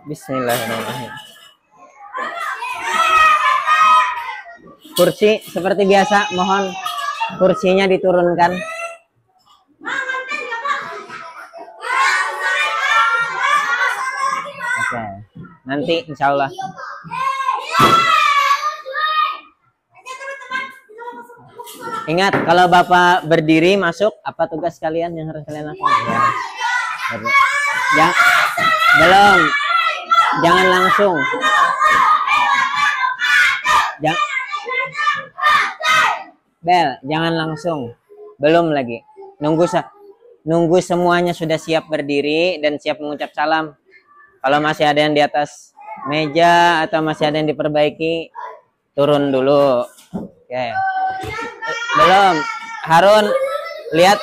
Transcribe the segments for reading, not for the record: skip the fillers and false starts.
Bismillahirrahmanirrahim. Kursi seperti biasa, mohon kursinya diturunkan. Oke, nanti insya Allah. Ingat, kalau Bapak berdiri masuk, apa tugas kalian yang harus kalian lakukan? Ya, belum. Jangan langsung. Bel, jangan langsung. Belum lagi. Nunggu semuanya sudah siap berdiri dan siap mengucap salam. Kalau masih ada yang di atas meja atau masih ada yang diperbaiki, turun dulu. Oke. Belum. Harun, lihat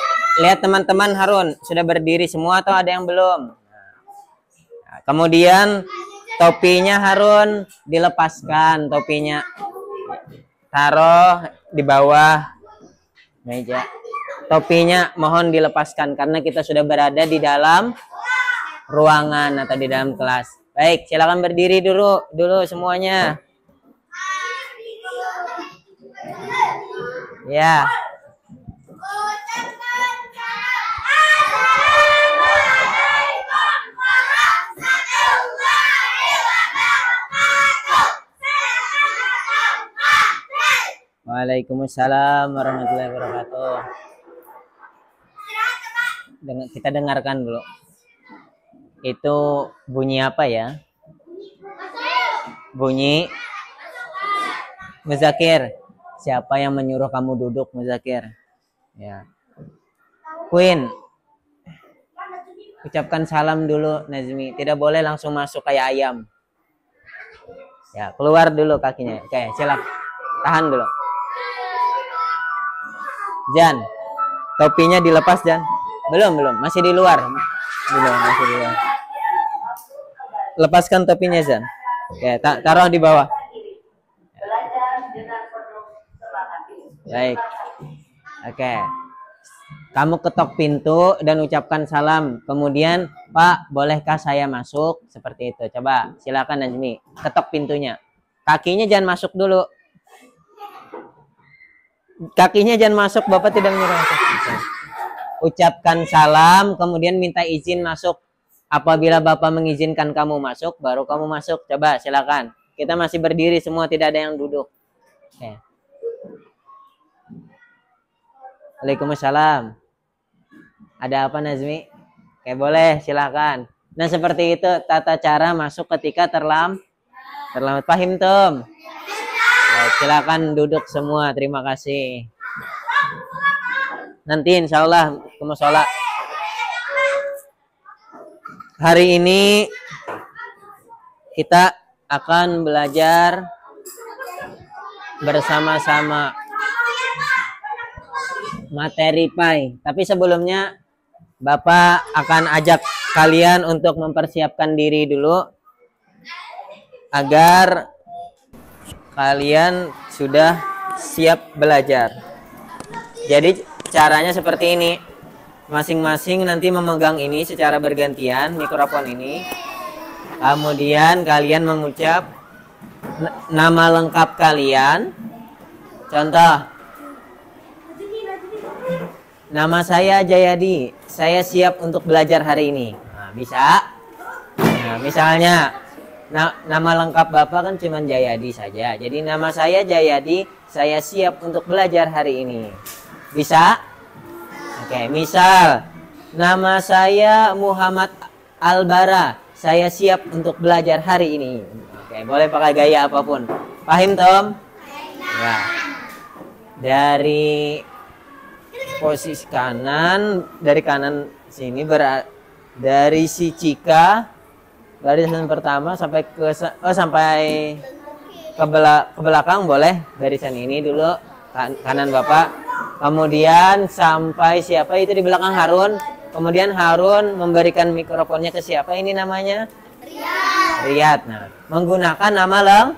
teman-teman Harun sudah berdiri semua atau ada yang belum? Nah, kemudian topinya Harun dilepaskan, topinya taruh di bawah meja. Topinya mohon dilepaskan karena kita sudah berada di dalam ruangan atau di dalam kelas. Baik, silakan berdiri dulu semuanya. Ya. Waalaikumsalam warahmatullahi wabarakatuh. Kita dengarkan dulu. Itu bunyi apa ya? Bunyi Muzakir. Siapa yang menyuruh kamu duduk, Muzakir? Ya. Queen. Ucapkan salam dulu, Nazmi. Tidak boleh langsung masuk kayak ayam. Ya, keluar dulu kakinya. Oke, silakan. Tahan dulu. Jan, topinya dilepas, Jan. Belum, masih di luar. Masih di luar. Lepaskan topinya, Jan. Oke, taruh di bawah. Baik. Oke. Kamu ketok pintu dan ucapkan salam. Kemudian, Pak, bolehkah saya masuk? Seperti itu. Coba, silakan Najmi. Ketok pintunya. Kakinya jangan masuk dulu. Kakinya jangan masuk, Bapak tidak menyuruh. Ucapkan salam, kemudian minta izin masuk. Apabila Bapak mengizinkan kamu masuk, baru kamu masuk. Coba, silakan. Kita masih berdiri semua, tidak ada yang duduk. Oke. Waalaikumsalam. Ada apa, Nazmi? Oke, boleh, silakan. Nah, seperti itu tata cara masuk ketika terlambat. Paham, Tom? Baik, silakan duduk semua. Terima kasih. Nanti insya Allah ke musola. Hari ini kita akan belajar bersama-sama materi PAI. Tapi sebelumnya Bapak akan ajak kalian untuk mempersiapkan diri dulu agar kalian sudah siap belajar. Jadi caranya seperti ini. Masing-masing nanti memegang ini secara bergantian, mikrofon ini. Kemudian kalian mengucap nama lengkap kalian. Contoh, nama saya Jayadi, saya siap untuk belajar hari ini. Nah, bisa. Nah, misalnya nama lengkap Bapak kan cuma Jayadi saja. Jadi nama saya Jayadi, saya siap untuk belajar hari ini. Bisa? Oke, misal nama saya Muhammad Albara, saya siap untuk belajar hari ini. Oke, boleh pakai gaya apapun. Paham, Tom? Ya. Dari posisi kanan, dari kanan sini dari si Cika, barisan pertama sampai ke belakang boleh, barisan ini dulu kanan Bapak. Kemudian sampai siapa itu di belakang Harun. Kemudian Harun memberikan mikrofonnya ke siapa ini namanya? Riyad. Nah, menggunakan nama lengkap.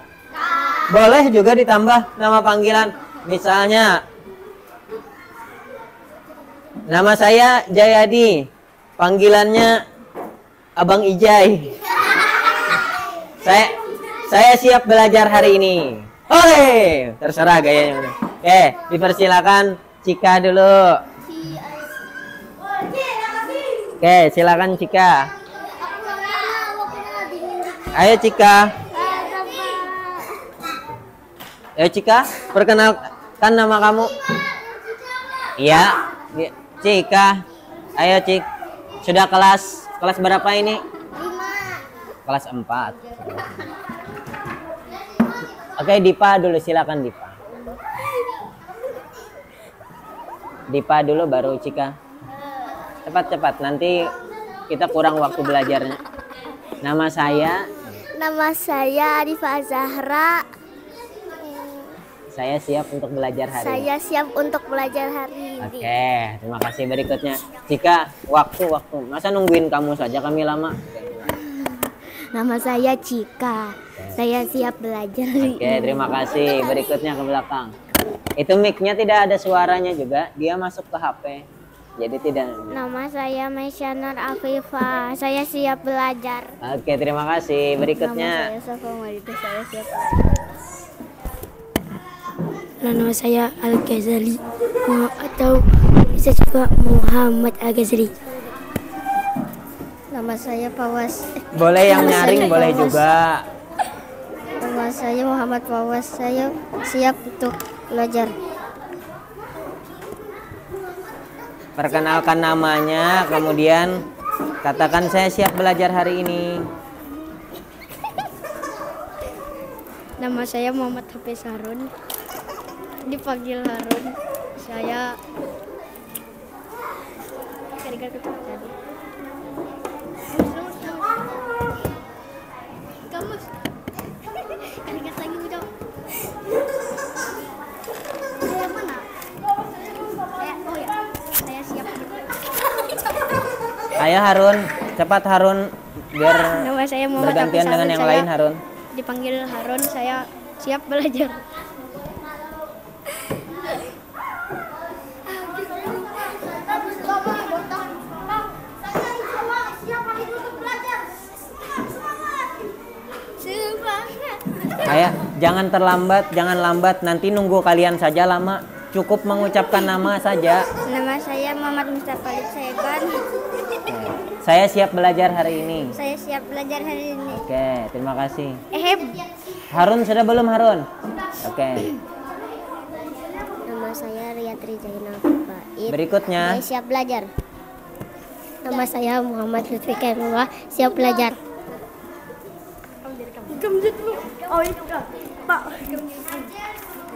Boleh juga ditambah nama panggilan. Misalnya nama saya Jayadi, panggilannya Abang Ijai. Saya siap belajar hari ini. Oke, terserah gayanya. Dipersilakan Cika dulu. Oke, silakan Cika. Ayo Cika. Ayo Cika, perkenalkan nama kamu. Iya, Cika. Ayo Cik. Sudah kelas berapa ini? 5. Kelas 4. Oke, Dipa dulu, silakan Dipa. Dipa dulu baru Cika. Cepat, nanti kita kurang waktu belajarnya. Nama saya Arifah Zahra. Saya siap untuk belajar hari ini. Saya siap untuk belajar hari ini. Oke, terima kasih. Berikutnya Cika, waktu. Masa nungguin kamu saja, kami lama. Nama saya Cika. Saya siap belajar. Oke, terima kasih. Berikutnya ke belakang. Itu mic-nya tidak ada suaranya juga. Dia masuk ke HP. Jadi tidak. Nama saya Maisyana Afifah. Saya siap belajar. Oke, terima kasih. Berikutnya. Nama saya Safa Marita. Saya siap belajar. Nama saya Al-Ghazali atau bisa juga Muhammad Al-Ghazali. Nama saya Pawas. Boleh yang nyaring, boleh juga. Nama saya Muhammad Pawas. Saya siap untuk belajar. Perkenalkan namanya, kemudian katakan saya siap belajar hari ini. Nama saya Muhammad Hafiz Harun. Dipanggil Harun. Saya Ayo Harun, cepat Harun, biar nama saya Muhammad bergantian Hafiz dengan Harun. yang lain Harun. Dipanggil Harun, saya siap belajar. Ayo, jangan lambat, nanti nunggu kalian saja lama. Cukup mengucapkan nama saja. Nama saya Muhammad Mustafa Segan. Saya siap belajar hari ini. Saya siap belajar hari ini. Oke, terima kasih. Harun sudah belum Harun? Oke. Nama saya Riyatri Zainal Faid. Berikutnya. Saya siap belajar. Nama saya Muhammad Lutfi Kairullah. Siap belajar.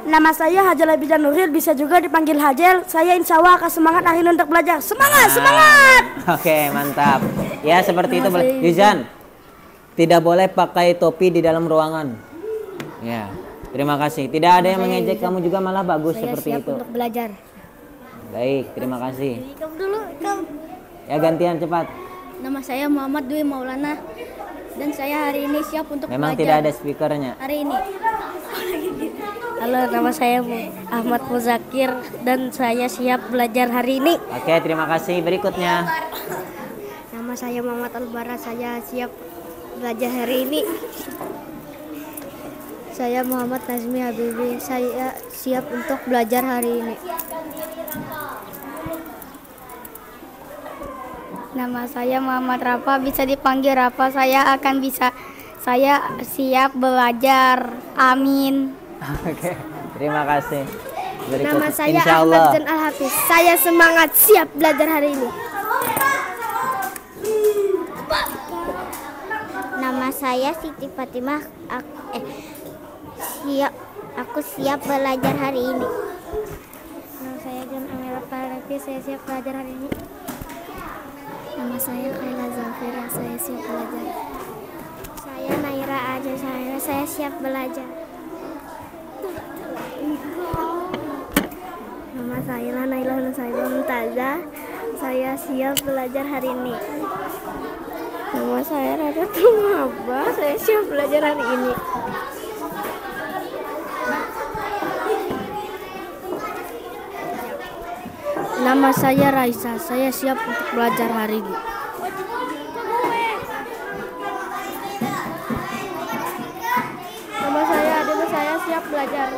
Nama saya Hajal Abidjan Nuril, bisa juga dipanggil Hajel. Saya insya Allah akan semangat hari ini untuk belajar. Semangat! Oke, mantap. Ya, seperti itu. Yuzan, tidak boleh pakai topi di dalam ruangan. Ya, terima kasih. Tidak ada yang mengejek kamu juga, malah bagus Saya seperti siap itu. untuk belajar. Baik, terima kasih. Kamu dulu, Ya, gantian cepat. Nama saya Muhammad Dwi Maulana dan saya hari ini siap untuk Memang belajar. tidak ada speakernya. Hari ini. Halo, nama saya Ahmad Muzakir dan saya siap belajar hari ini. Oke, terima kasih. Berikutnya. Nama saya Muhammad Albara, saya siap belajar hari ini. Saya Muhammad Nazmi Habibi, saya siap untuk belajar hari ini. Nama saya Muhammad Rafa, bisa dipanggil Rafa, saya siap belajar. Amin. Oke, terima kasih. Nama saya Insya Ahmad Allah. Zan Al-Hafiz. Saya semangat siap belajar hari ini. Nama saya Siti Fatimah. Aku siap belajar hari ini. Nama saya John Amela Parafi. Saya siap belajar hari ini. Nama saya Khaila Zafira. Saya siap belajar. Saya Naira Aja. Saya siap belajar. Nama saya Nailah Nusaiba Mumtazah. Saya siap belajar hari ini. Nama saya Rada Tumaba. Saya siap belajar hari ini. Nama saya Raisa. Saya siap untuk belajar hari ini. belajar.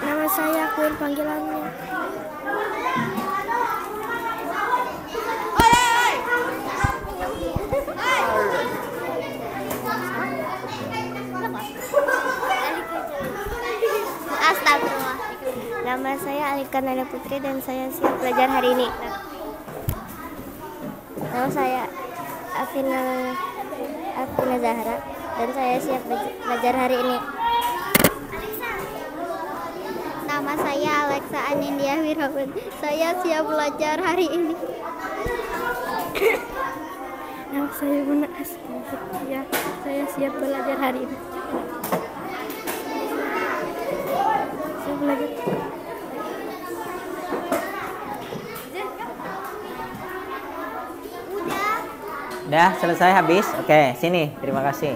Nama saya Queen panggilannya. Astagfirullah. Nama saya Alika Nanda Putri dan saya siap belajar hari ini. Nama saya Afina Zahra dan saya siap belajar hari ini. Nama saya Alexa Anindya Wirawan. Saya siap belajar hari ini. Nama saya Bunda Astia. Saya siap belajar hari ini. Siap belajar. Udah selesai habis? Oke, sini. Terima kasih.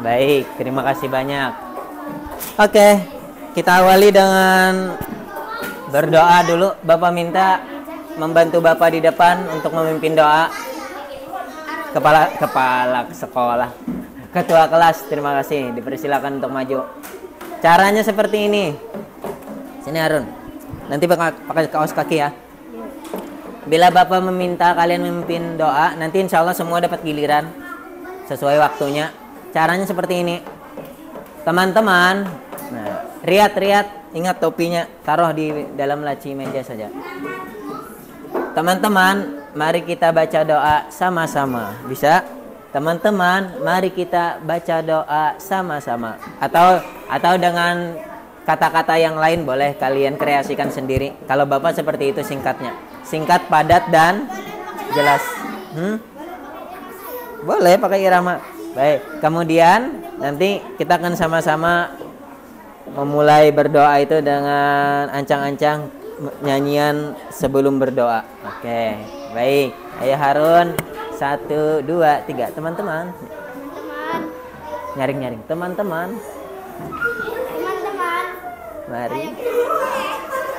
Baik, terima kasih banyak. Oke, kita awali dengan berdoa dulu. Bapak minta membantu Bapak di depan untuk memimpin doa. Kepala sekolah. Ketua kelas, terima kasih. Dipersilakan untuk maju. Caranya seperti ini. Sini Harun. Nanti pakai kaos kaki ya. Bila Bapak meminta kalian memimpin doa, nanti insya Allah semua dapat giliran sesuai waktunya. Caranya seperti ini. Teman-teman, nah, riat, ingat topinya, taruh di dalam laci meja saja. Teman-teman, mari kita baca doa sama-sama. Bisa? Teman-teman, mari kita baca doa sama-sama. Atau dengan kata-kata yang lain boleh kalian kreasikan sendiri. Kalau Bapak seperti itu singkatnya. Singkat, padat, dan jelas. Boleh pakai irama. Baik, kemudian nanti kita akan sama-sama memulai berdoa itu dengan ancang-ancang nyanyian sebelum berdoa. Oke, baik. Ayo Harun, 1, 2, 3. Teman-teman. Nyaring-nyaring. Teman-teman. Mari.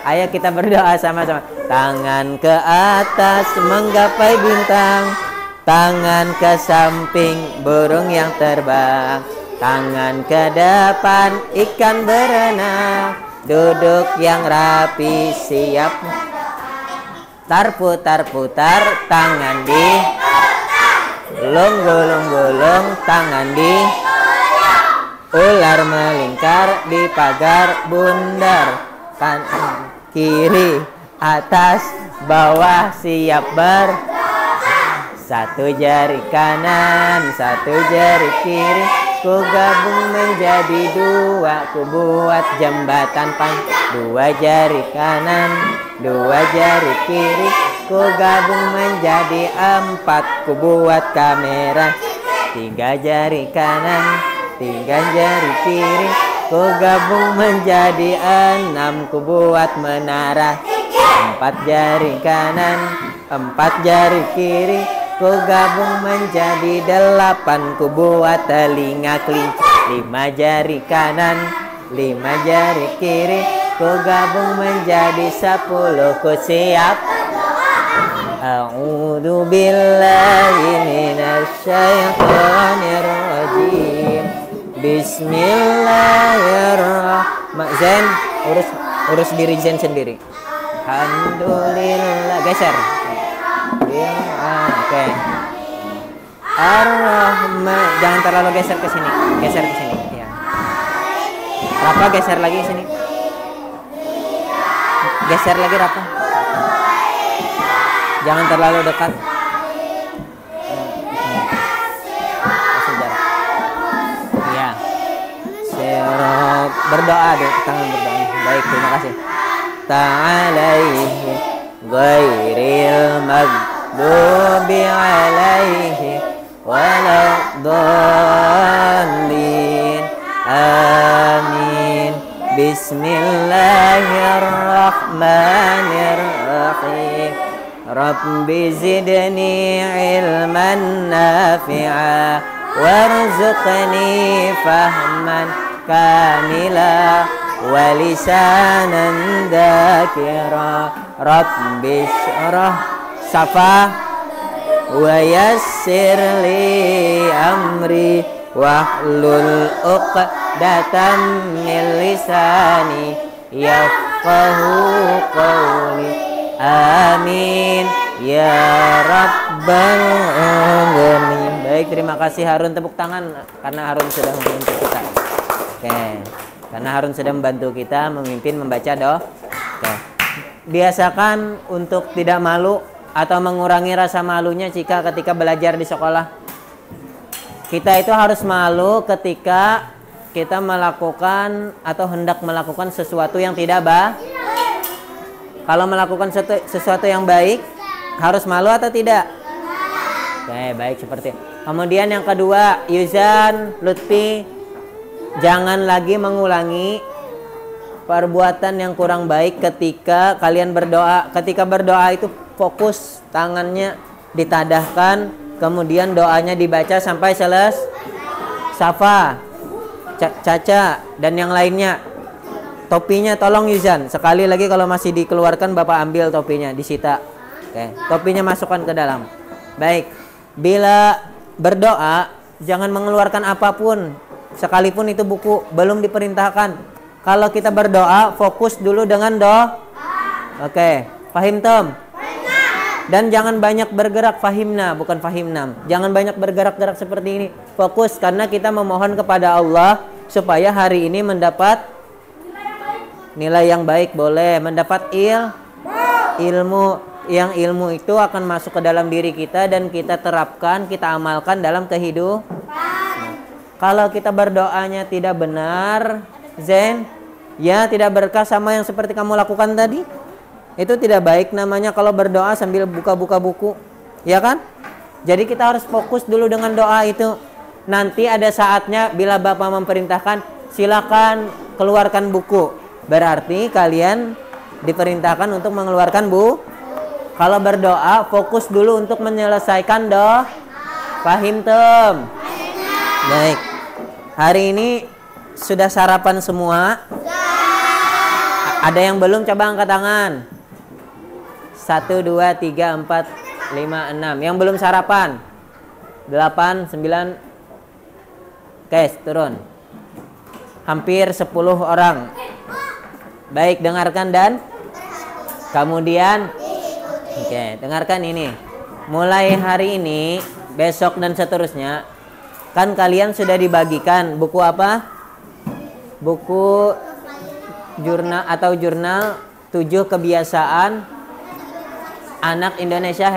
Ayo kita berdoa sama-sama. Tangan ke atas menggapai bintang, tangan ke samping burung yang terbang, tangan ke depan ikan berenang, duduk yang rapi siap. Putar-putar tangan di gulung-gulung tangan di ular melingkar di pagar bundar. Kanan, kiri, atas, bawah siap satu jari kanan, satu jari kiri, ku gabung menjadi 2, ku buat jembatan dua jari kanan, 2 jari kiri, ku gabung menjadi 4, ku buat kamera 3 jari kanan, 3 jari kiri, ku gabung menjadi 6, ku buat menara 4 jari kanan, 4 jari kiri, ku gabung menjadi 8, ku buat telinga kelinci 5 jari kanan, 5 jari kiri, ku gabung menjadi 10, ku siap. A'udzu billahi minasy syaithanir rajim. Bismillahirrahmanirrahim. Zen, urus diri Zen sendiri. Alhamdulillah, geser. Oke. Ar-Rahman, jangan terlalu geser ke sini. Geser ke sini, ya. Rafa geser lagi sini. Geser lagi Rafa. Jangan terlalu dekat. Berdoa deh, tangan berdoa. Baik, terima kasih. Ta'alaihi ghairil maghdubi alaihi waladdallin. Amin. Bismillahirrahmanirrahim. Rabbi zidni ilman nafi'a warzuqni fahman kamila walisanan dzakira. Rabbi syrah safa wa yassir li amri wahlul 'uqdatam min lisani yafqahu qawli. Amin ya rabbal alamin. Baik, terima kasih Harun, tepuk tangan karena Harun sudah memimpin kita. Oke. Karena Harun sudah membantu kita memimpin membaca doa. Oke. Biasakan untuk tidak malu atau mengurangi rasa malunya jika ketika belajar di sekolah. Kita itu harus malu ketika kita melakukan atau hendak melakukan sesuatu yang tidak baik. Kalau melakukan sesuatu yang baik, harus malu atau tidak? Oke, baik seperti. Kemudian yang kedua, Yuzan, Lutfi, jangan lagi mengulangi perbuatan yang kurang baik ketika kalian berdoa. Ketika berdoa itu fokus, tangannya ditadahkan, kemudian doanya dibaca sampai selesai. Safa, Caca, dan yang lainnya. Topinya tolong Yuzan, sekali lagi kalau masih dikeluarkan Bapak ambil topinya, disita. Oke, topinya masukkan ke dalam. Baik, bila berdoa jangan mengeluarkan apapun, sekalipun itu buku, belum diperintahkan. Kalau kita berdoa fokus dulu dengan doa. Oke, fahim Tom? Dan jangan banyak bergerak, fahimna bukan fahimnam. Jangan banyak bergerak-gerak seperti ini. Fokus karena kita memohon kepada Allah supaya hari ini mendapat nilai yang baik, boleh mendapat ilmu, yang ilmu itu akan masuk ke dalam diri kita dan kita terapkan, kita amalkan dalam kehidupan. Kalau kita berdoanya tidak benar, Zen, ya tidak berkah sama yang seperti kamu lakukan tadi, itu tidak baik namanya kalau berdoa sambil buka-buka buku, ya kan? Jadi kita harus fokus dulu dengan doa itu. Nanti ada saatnya bila Bapak memerintahkan, silakan keluarkan buku. Berarti kalian diperintahkan untuk mengeluarkan buku. Kalau berdoa fokus dulu untuk menyelesaikan doa. Fahim Tem? Baik. Hari ini sudah sarapan semua? Ada yang belum? Coba angkat tangan. 1, 2, 3, 4, 5, 6. Yang belum sarapan? 8, 9. Oke, turun. Hampir 10 orang. Baik, dengarkan dan kemudian dengarkan ini. Mulai hari ini, besok dan seterusnya, kan kalian sudah dibagikan buku apa? Buku jurnal atau jurnal 7 kebiasaan anak Indonesia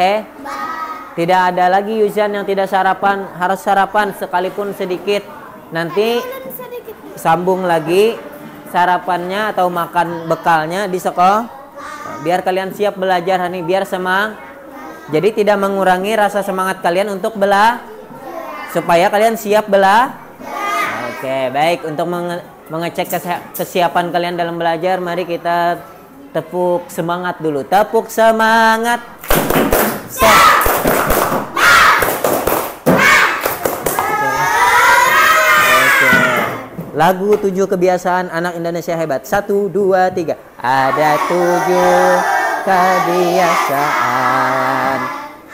Tidak ada lagi Yuzan yang tidak sarapan, harus sarapan sekalipun sedikit. Nanti sambung lagi sarapannya atau makan bekalnya di sekolah, biar kalian siap belajar hari ini, biar semangat. Jadi tidak mengurangi rasa semangat kalian untuk supaya kalian siap Oke, baik. Untuk mengecek kesiapan kalian dalam belajar, mari kita tepuk semangat dulu. Tepuk semangat. Lagu 7 kebiasaan anak Indonesia hebat. 1, 2, 3. Ada 7 kebiasaan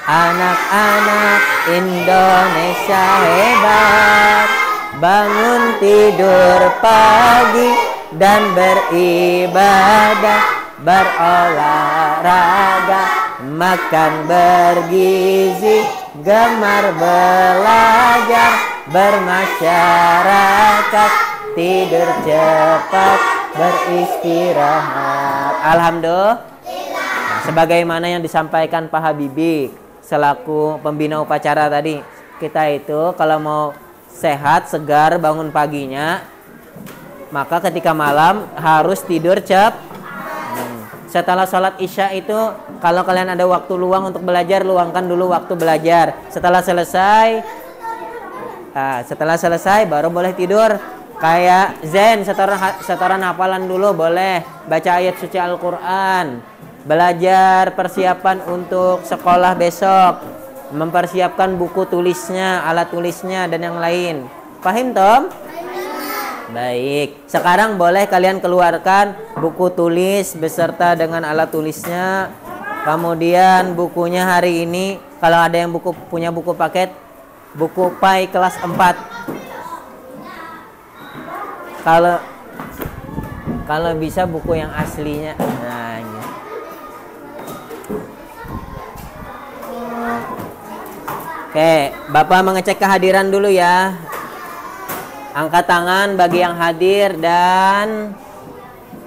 anak-anak Indonesia hebat. Bangun tidur pagi dan beribadah, berolahraga, makan bergizi, gemar belajar, bermasyarakat, tidur cepat, beristirahat. Alhamdulillah. Sebagaimana yang disampaikan Pak Habibie selaku pembina upacara tadi, kita itu kalau mau sehat, segar bangun paginya, maka ketika malam harus tidur cepat. Setelah sholat isya itu, kalau kalian ada waktu luang untuk belajar, luangkan dulu waktu belajar. Setelah selesai baru boleh tidur. Kayak Zen, setoran hafalan dulu boleh. Baca ayat suci Al-Quran. Belajar persiapan untuk sekolah besok. Mempersiapkan buku tulisnya, alat tulisnya, dan yang lain. Paham, Tom? Baik. Sekarang boleh kalian keluarkan buku tulis beserta dengan alat tulisnya. Kemudian bukunya hari ini, kalau ada yang punya buku paket, buku PAI kelas 4. Kalau kalau bisa buku yang aslinya. Nah, ini. Oke, Bapak mengecek kehadiran dulu ya. Angkat tangan bagi yang hadir dan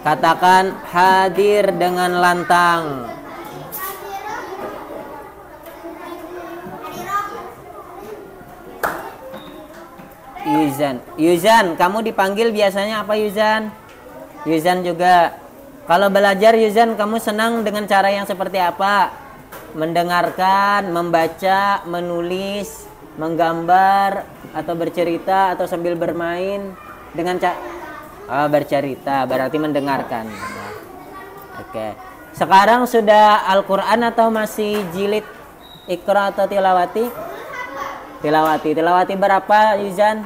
katakan hadir dengan lantang. Yuzan, kamu dipanggil biasanya apa Yuzan? Yuzan juga. Kalau belajar Yuzan, kamu senang dengan cara yang seperti apa? Mendengarkan, membaca, menulis, menggambar, atau bercerita, atau sambil bermain dengan bercerita, berarti mendengarkan. Oke. Sekarang sudah Al-Quran atau masih jilid Iqra atau tilawati? Tilawati berapa Yuzan?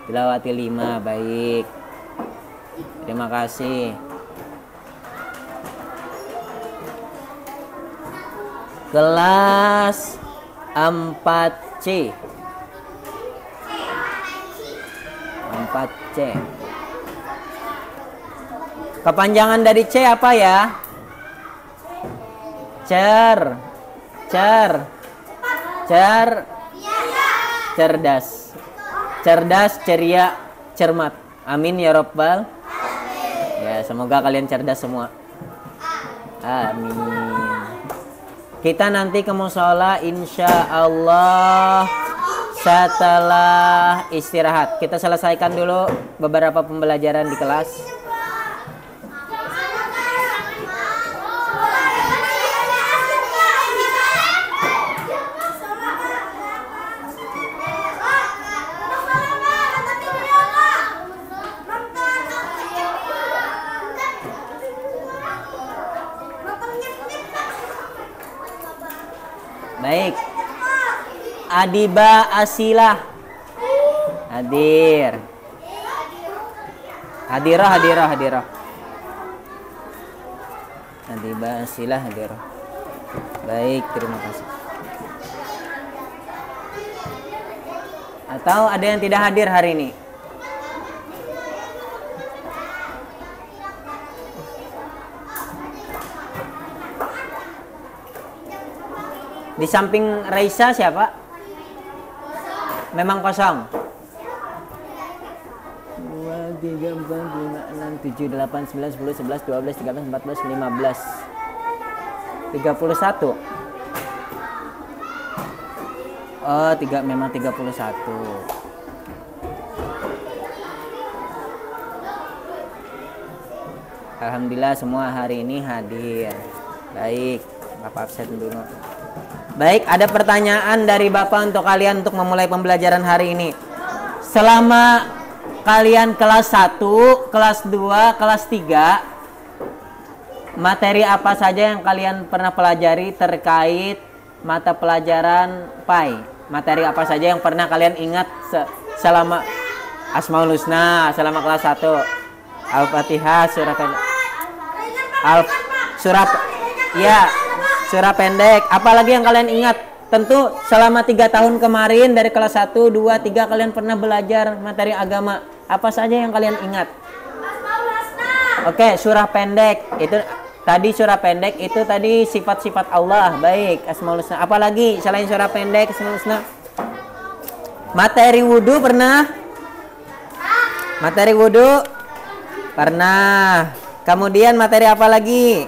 Tilawati 5, baik. Terima kasih. Kelas 4C. 4C. Kepanjangan dari C apa ya? Cerdas. Cerdas, ceria, cermat. Amin ya Rabbal. Ya, semoga kalian cerdas semua. Amin. Kita nanti ke musola insya Allah setelah istirahat. Kita selesaikan dulu beberapa pembelajaran di kelas. Baik. Adiba Asilah. Hadir. Hadirah. Adiba Asilah hadirah. Baik, terima kasih. Atau ada yang tidak hadir hari ini? Di samping Raisa siapa? Memang kosong. 2, 3, 4, 5, 6, 7, 8, 9, 10, 11, 12, 13, 14, 15, 31. Oh, memang 31. Alhamdulillah semua hari ini hadir. Baik, Bapak absen dulu. Baik, ada pertanyaan dari Bapak untuk kalian untuk memulai pembelajaran hari ini. Selama kalian kelas 1, kelas 2, kelas 3, materi apa saja yang kalian pernah pelajari terkait mata pelajaran PAI? Materi apa saja yang pernah kalian ingat selama Asmaul Husna, selama kelas 1? Al-Fatihah, surah pendek. Apalagi yang kalian ingat? Tentu selama 3 tahun kemarin dari kelas 1, 2, 3 kalian pernah belajar materi agama. Apa saja yang kalian ingat? Oke, surah pendek. Itu tadi surah pendek itu tadi sifat-sifat Allah. Baik, Asmaul Husna. Apalagi selain surah pendek, Asmaul Husna? Materi wudu pernah? Materi wudu pernah. Kemudian materi apa lagi?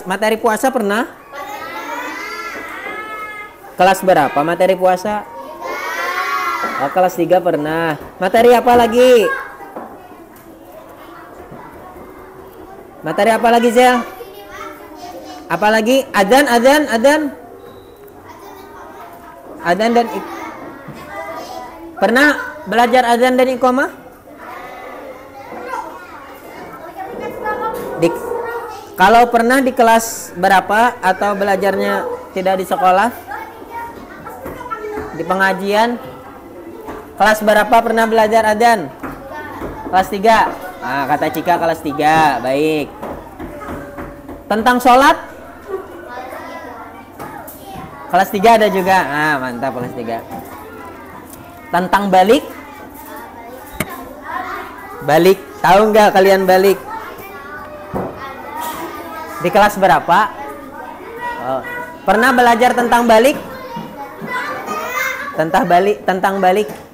Materi puasa pernah? Kelas berapa materi puasa? Oh, kelas 3 pernah. Materi apa lagi? Materi apa lagi, Zel? Apa lagi? Adzan dan pernah belajar adzan dan iqamah? Kalau pernah di kelas berapa atau belajarnya tidak di sekolah? Di pengajian? Kelas berapa pernah belajar adzan? Kelas 3. Ah, kata Cika kelas 3. Baik. Tentang sholat? Kelas 3 ada juga. Ah, mantap kelas 3. Tentang balik? Balik. Tahu nggak kalian balik? Di kelas berapa? Oh. Pernah belajar tentang balik? Tentang balik.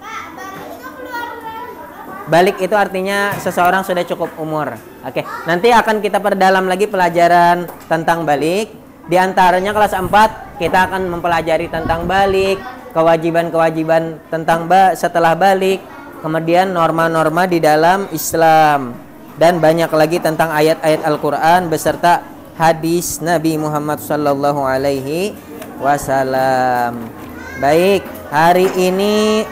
Balik itu artinya seseorang sudah cukup umur. Oke, nanti akan kita perdalam lagi pelajaran tentang balik. Di antaranya kelas 4 kita akan mempelajari tentang balik, kewajiban-kewajiban tentang setelah balik, kemudian norma-norma di dalam Islam, dan banyak lagi tentang ayat-ayat Al-Qur'an beserta hadis Nabi Muhammad sallallahu alaihi wasallam. Baik, hari ini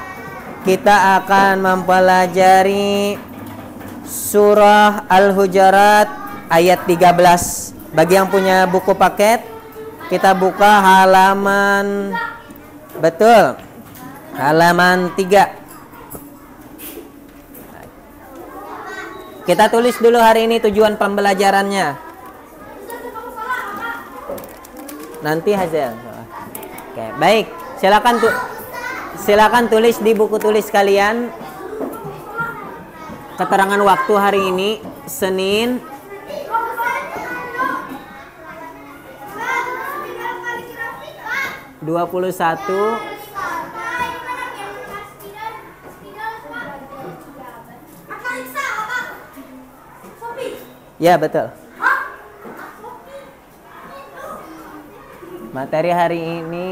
kita akan mempelajari surah Al-Hujurat ayat 13. Bagi yang punya buku paket, kita buka halaman halaman 3. Kita tulis dulu hari ini tujuan pembelajarannya. Nanti hasil. Oke, baik. Silakan tulis di buku tulis kalian keterangan waktu hari ini, Senin 21 Ya, betul. Materi hari ini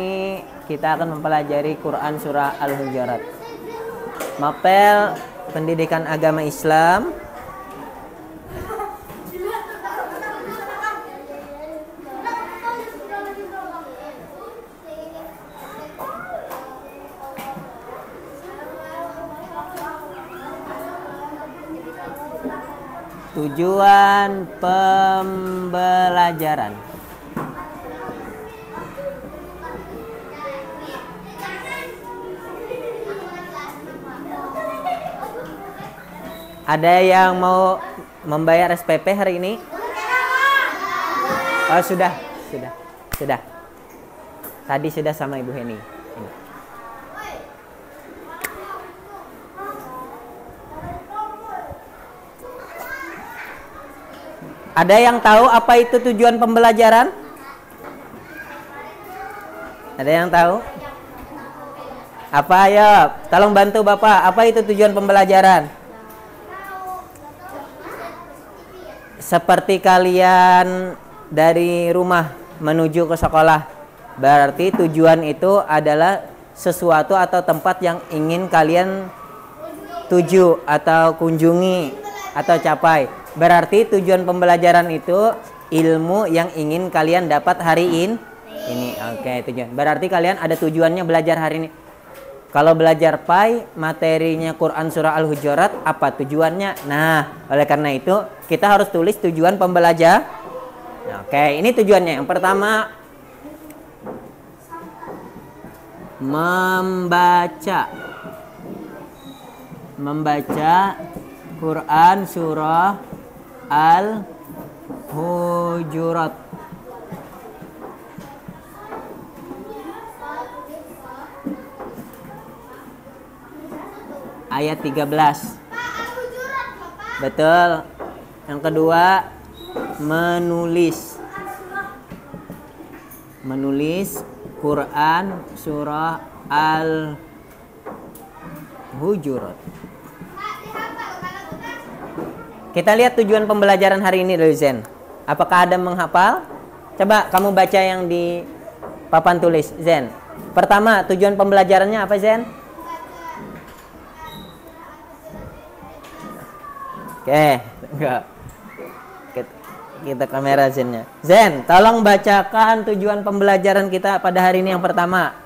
kita akan mempelajari Quran surah Al-Hujurat. Mapel Pendidikan Agama Islam. Tujuan pembelajaran. Ada yang mau membayar SPP hari ini? Oh, sudah. Tadi sudah sama Ibu Heni. Ini. Ada yang tahu apa itu tujuan pembelajaran? Ada yang tahu? Apa, ayo? Tolong bantu Bapak. Apa itu tujuan pembelajaran? Seperti kalian dari rumah menuju ke sekolah. Berarti tujuan itu adalah sesuatu atau tempat yang ingin kalian tuju atau kunjungi atau capai. Berarti tujuan pembelajaran itu ilmu yang ingin kalian dapat hari ini. Oke, tujuan. Berarti kalian ada tujuannya belajar hari ini. Kalau belajar PAI, materinya Quran surah Al-Hujurat, apa tujuannya? Nah, oleh karena itu kita harus tulis tujuan pembelajar. Oke, ini tujuannya. Yang pertama, membaca Quran surah Al-Hujurat. Ayat 13. Betul. Yang kedua, menulis Quran surah Al-Hujurat. Kita lihat tujuan pembelajaran hari ini dulu, Zen. Apakah ada menghafal? Coba kamu baca yang di papan tulis, Zen. Pertama, tujuan pembelajarannya apa, Zen? Oke, enggak. Kita kamera Zennya. Zen, tolong bacakan tujuan pembelajaran kita pada hari ini yang pertama.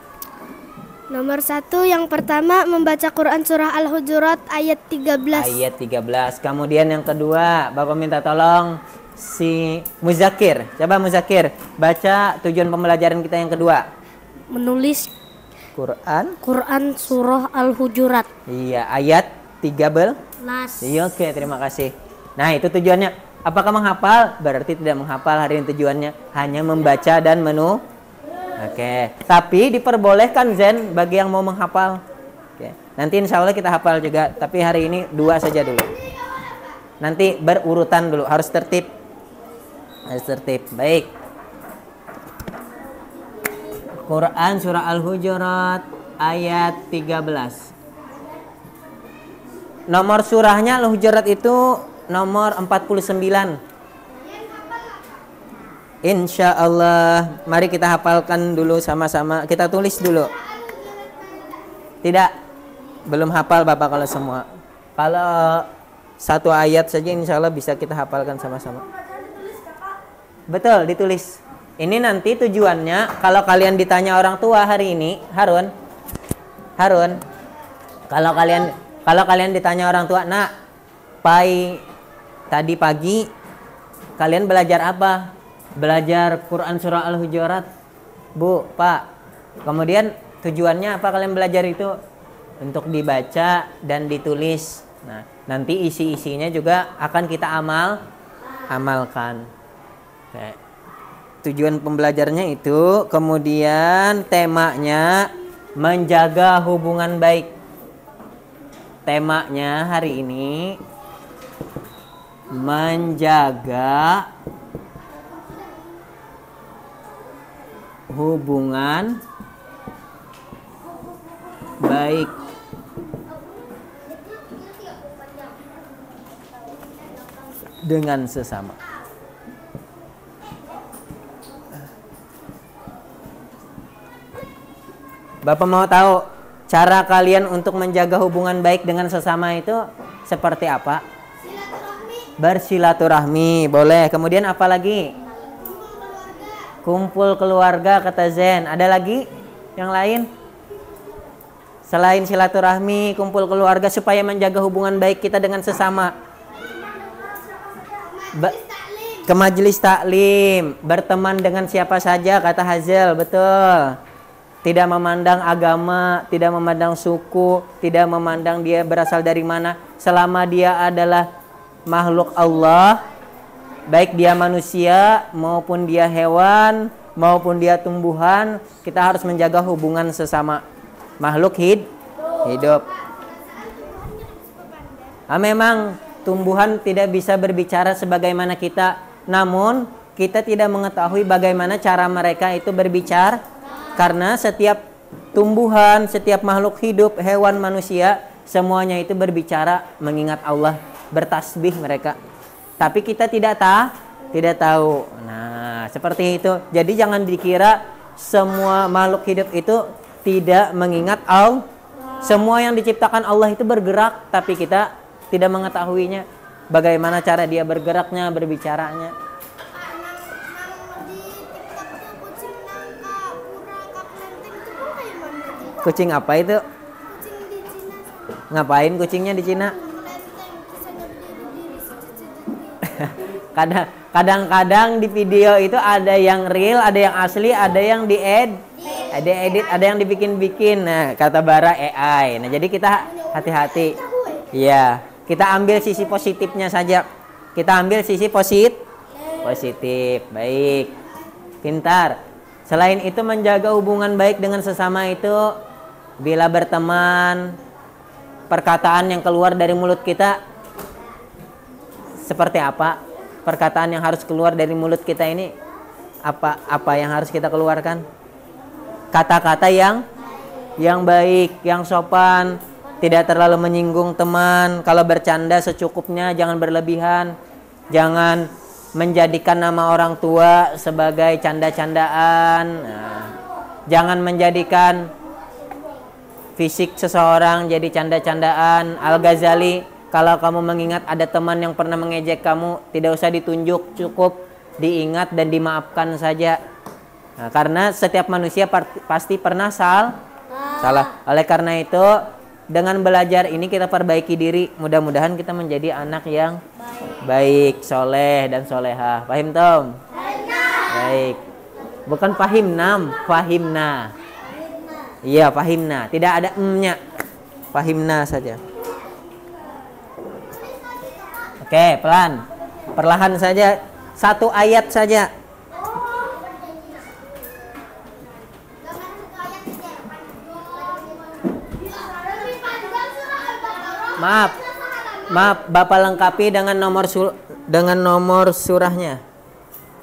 Nomor 1, yang pertama membaca Quran surah Al-Hujurat ayat 13. Ayat 13. Kemudian yang kedua, Bapak minta tolong si Muzakir. Coba Muzakir, baca tujuan pembelajaran kita yang kedua. Menulis Quran surah Al-Hujurat. Iya, ayat 13. Iya, oke, terima kasih. Nah, itu tujuannya. Apakah menghafal? Berarti tidak menghafal hari ini tujuannya. Hanya membaca dan Oke. Tapi diperbolehkan, Zen, bagi yang mau menghafal. Oke. Nanti insya Allah kita hafal juga, tapi hari ini 2 saja dulu. Nanti berurutan dulu, harus tertib. Harus tertib. Baik. Quran surah Al-Hujurat ayat 13. Nomor surahnya Al-Hujurat itu nomor 49. Insya Allah. Mari kita hafalkan dulu sama-sama. Kita tulis dulu. Tidak, belum hafal Bapak kalau semua. Kalau satu ayat saja insya Allah bisa kita hafalkan sama-sama. Betul, ditulis. Ini nanti tujuannya kalau kalian ditanya orang tua hari ini, Harun, kalau kalian ditanya orang tua, nak, tadi pagi kalian belajar apa? Belajar Quran surah Al-Hujurat, Bu, Pak. Kemudian tujuannya apa kalian belajar itu? Untuk dibaca dan ditulis. Nah, nanti isi-isinya juga akan kita amalkan. Oke. Tujuan pembelajarnya itu, kemudian temanya menjaga hubungan baik. Temanya hari ini menjaga hubungan baik dengan sesama. Bapak mau tahu cara kalian untuk menjaga hubungan baik dengan sesama itu seperti apa? Bersilaturahmi, boleh. Kemudian apa lagi? Kumpul keluarga, kata Zen. Ada lagi yang lain? Selain silaturahmi, kumpul keluarga supaya menjaga hubungan baik kita dengan sesama. Ke majelis taklim, berteman dengan siapa saja, kata Hazel, betul. Tidak memandang agama, tidak memandang suku, tidak memandang dia berasal dari mana. Selama dia adalah makhluk Allah, baik dia manusia maupun dia hewan maupun dia tumbuhan, kita harus menjaga hubungan sesama makhluk hidup. Memang tumbuhan tidak bisa berbicara sebagaimana kita, namun kita tidak mengetahui bagaimana cara mereka itu berbicara, karena setiap tumbuhan, setiap makhluk hidup, hewan, manusia, semuanya itu berbicara mengingat Allah, bertasbih mereka. Tapi kita tidak tahu. Nah, seperti itu. Jadi jangan dikira semua makhluk hidup itu tidak mengingat Allah. Semua yang diciptakan Allah itu bergerak, tapi kita tidak mengetahuinya. Bagaimana cara dia bergeraknya, berbicaranya. Kucing apa itu? Ngapain kucingnya di Cina? Kadang-kadang di video itu ada yang real, ada yang asli, ada yang diedit, ada yang dibikin-bikin. Nah, kata Bara AI. Nah, jadi kita hati-hati. Iya, kita ambil sisi positifnya saja. Kita ambil sisi positif. Baik. Pintar. Selain itu menjaga hubungan baik dengan sesama itu, bila berteman, perkataan yang keluar dari mulut kita seperti apa? Perkataan yang harus keluar dari mulut kita ini apa yang harus kita keluarkan? Kata-kata yang baik, yang sopan, tidak terlalu menyinggung teman. Kalau bercanda secukupnya, jangan berlebihan. Jangan menjadikan nama orang tua sebagai canda-candaan. Nah, jangan menjadikan fisik seseorang jadi canda-candaan. Al-Ghazali, kalau kamu mengingat ada teman yang pernah mengejek kamu, tidak usah ditunjuk, cukup diingat dan dimaafkan saja. Nah, karena setiap manusia pasti pernah salah. Oleh karena itu, dengan belajar ini kita perbaiki diri. Mudah-mudahan kita menjadi anak yang baik, soleh dan solehah. Pahim, Tom? Baik. Bukan fahimnam, fahimna. Iya, fahimna. Tidak ada m-nya. Fahimna saja. Oke, pelan. Perlahan saja. Satu ayat saja. Maaf, Bapak lengkapi dengan nomor surahnya.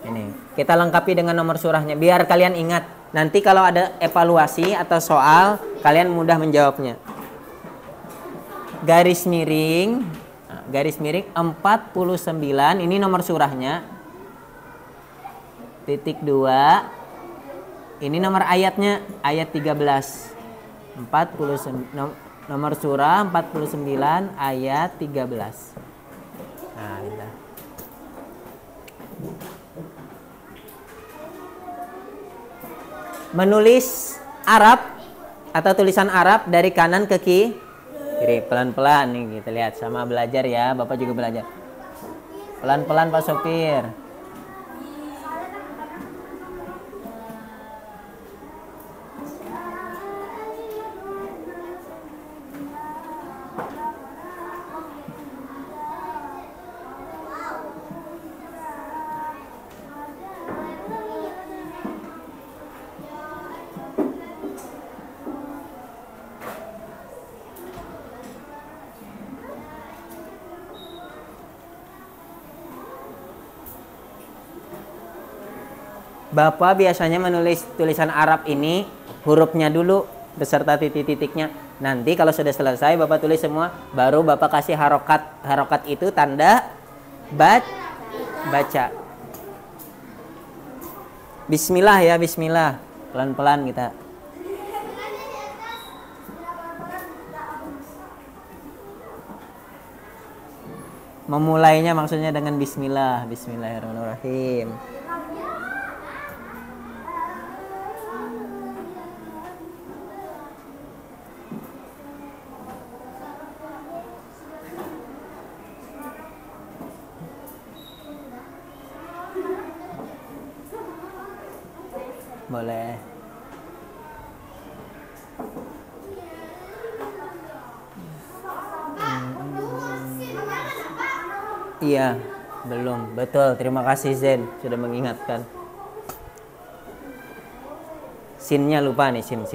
Ini, kita lengkapi dengan nomor surahnya biar kalian ingat. Nanti kalau ada evaluasi atau soal, kalian mudah menjawabnya. Garis miring 49, ini nomor surahnya. Titik 2. Ini nomor ayatnya, ayat 13. 49 nomor surah 49 ayat 13. Nah, gitu. Menulis Arab atau tulisan Arab dari kanan ke kiri, pelan-pelan nih kita lihat, sama belajar ya, Bapak juga belajar. Pelan-pelan Pak Sopir. Bapak biasanya menulis tulisan Arab ini hurufnya dulu beserta titik-titiknya. Nanti kalau sudah selesai Bapak tulis semua, baru Bapak kasih harokat. Harokat itu tanda baca. Bismillah ya, bismillah. Pelan-pelan kita. Memulainya maksudnya dengan bismillah. Bismillahirrahmanirrahim. Boleh. Iya, belum. Betul. Terima kasih Zen sudah mengingatkan. Sinnya lupa nih, sin.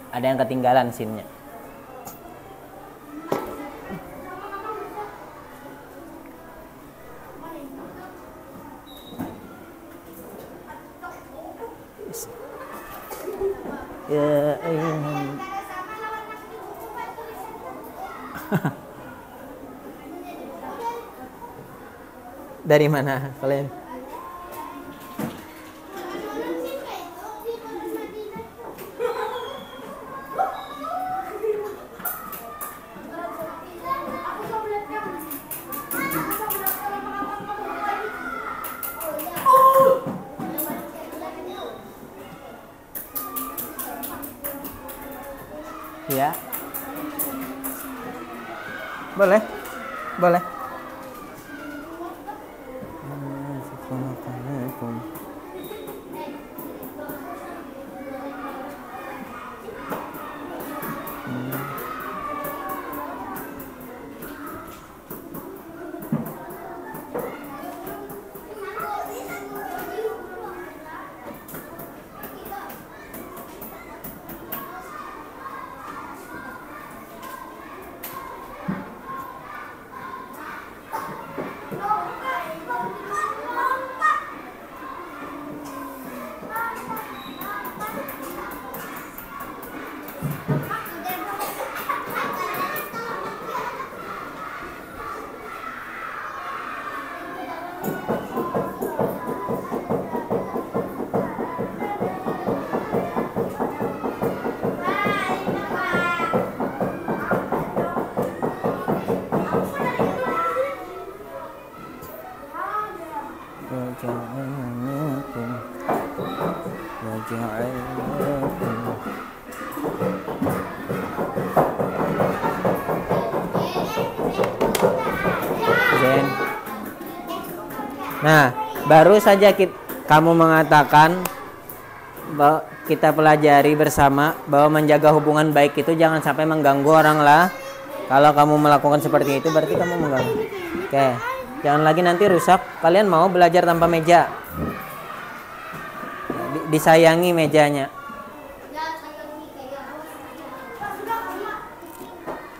Ada yang ketinggalan sinnya. Ya, dari mana kalian? Ya. Boleh. Nah, baru saja kamu mengatakan bahwa kita pelajari bersama bahwa menjaga hubungan baik itu jangan sampai mengganggu orang lah. Kalau kamu melakukan seperti itu berarti kamu mengganggu. Oke, jangan lagi nanti rusak. Kalian mau belajar tanpa meja? Disayangi mejanya.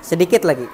Sedikit lagi.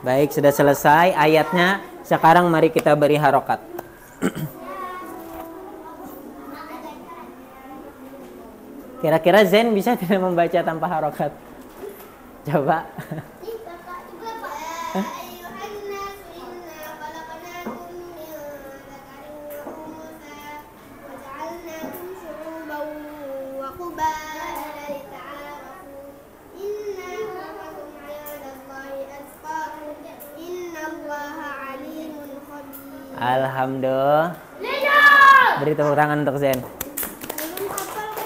Baik, sudah selesai ayatnya. Sekarang mari kita beri harokat. Kira-kira Zen bisa tidak membaca tanpa harokat? Coba. Alhamdulillah. Beri tepuk tangan untuk Zen.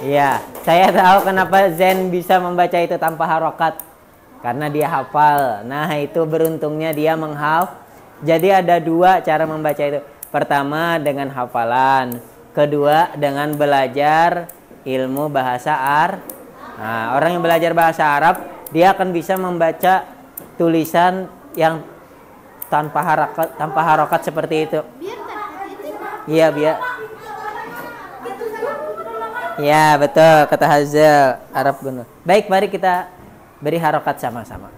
Iya, saya tahu kenapa Zen bisa membaca itu tanpa harokat. Karena dia hafal. Nah, itu beruntungnya dia menghafal. Jadi ada dua cara membaca itu. Pertama dengan hafalan. Kedua dengan belajar ilmu bahasa Arab. Nah, orang yang belajar bahasa Arab, dia akan bisa membaca tulisan yang tanpa harokat seperti itu. Iya, biar. Ya, betul kata Hazel, Arab benar. Baik, mari kita beri harokat sama-sama.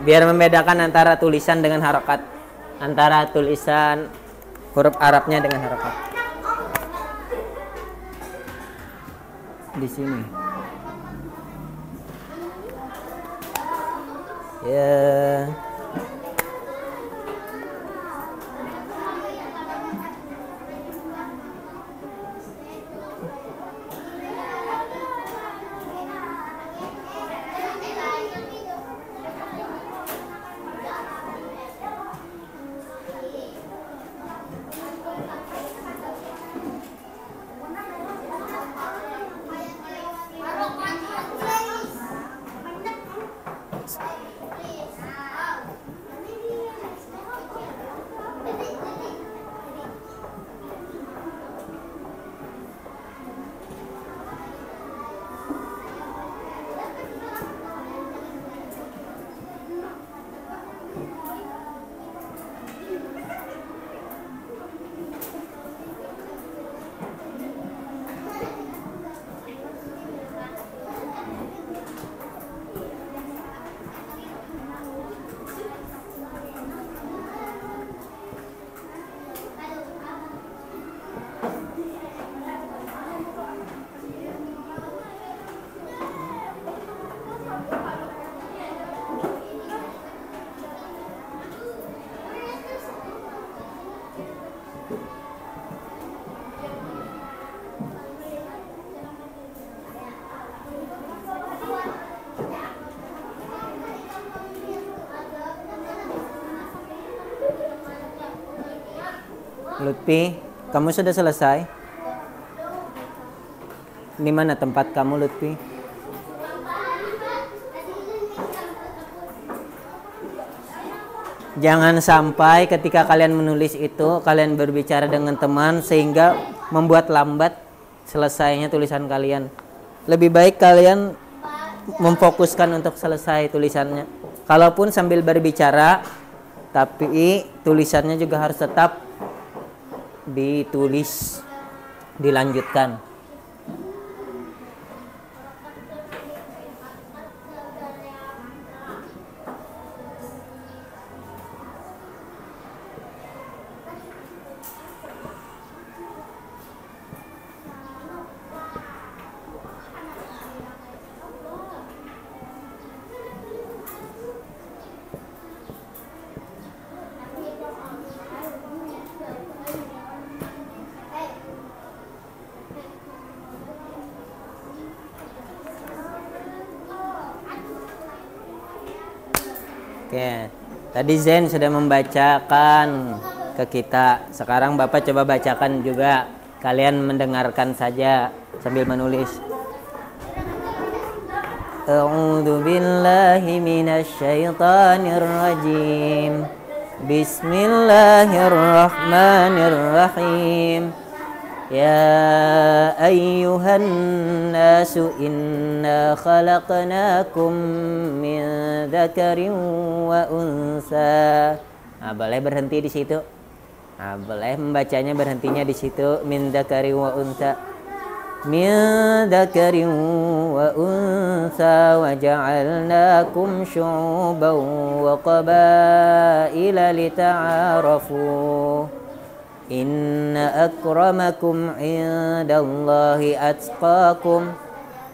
biar membedakan antara tulisan dengan harokat, antara tulisan huruf Arabnya dengan harokat. Di sini. Ya. Lutfi, kamu sudah selesai? Di mana tempat kamu, Lutfi? Jangan sampai ketika kalian menulis itu, kalian berbicara dengan teman sehingga membuat lambat selesainya tulisan kalian. Lebih baik kalian memfokuskan untuk selesai tulisannya. Kalaupun sambil berbicara, tapi tulisannya juga harus tetap ditulis, dilanjutkan. Oke, tadi Zen sudah membacakan ke kita. Sekarang Bapak coba bacakan juga. Kalian mendengarkan saja sambil menulis. A'udzu billahi minasy syaithanir rajim. Bismillahirrahmanirrahim. Ya ayyuhan nasu inna khalaqnakum min dzakarin wa unsa. Nah, boleh berhenti di situ. Nah, boleh membacanya berhentinya di situ, min dzakarin wa unsa. Min dzakarin wa unsa wa ja'alnakum syu'uban wa qabaila lita'arafu. Inna akramakum indallahi atqakum.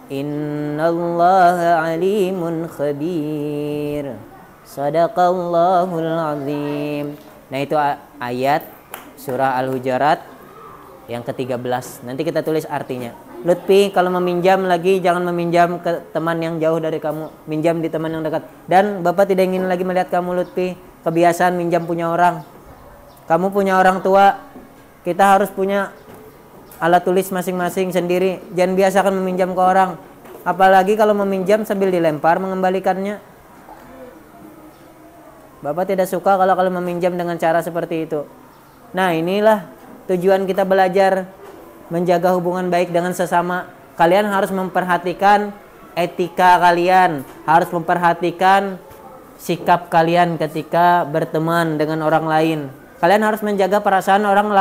Innallaha alimun khabir. Sadaqallahul azim. Nah, itu ayat surah Al-Hujurat yang ke-13. Nanti kita tulis artinya. Lutfi, kalau meminjam lagi jangan meminjam ke teman yang jauh dari kamu, minjam di teman yang dekat. Dan Bapak tidak ingin lagi melihat kamu, Lutfi, kebiasaan minjam punya orang. Kamu punya orang tua, kita harus punya alat tulis masing-masing sendiri. Jangan biasakan meminjam ke orang. Apalagi kalau meminjam sambil dilempar mengembalikannya. Bapak tidak suka kalau meminjam dengan cara seperti itu. Nah, inilah tujuan kita belajar menjaga hubungan baik dengan sesama. Kalian harus memperhatikan etika kalian, harus memperhatikan sikap kalian ketika berteman dengan orang lain. Kalian harus menjaga perasaan orang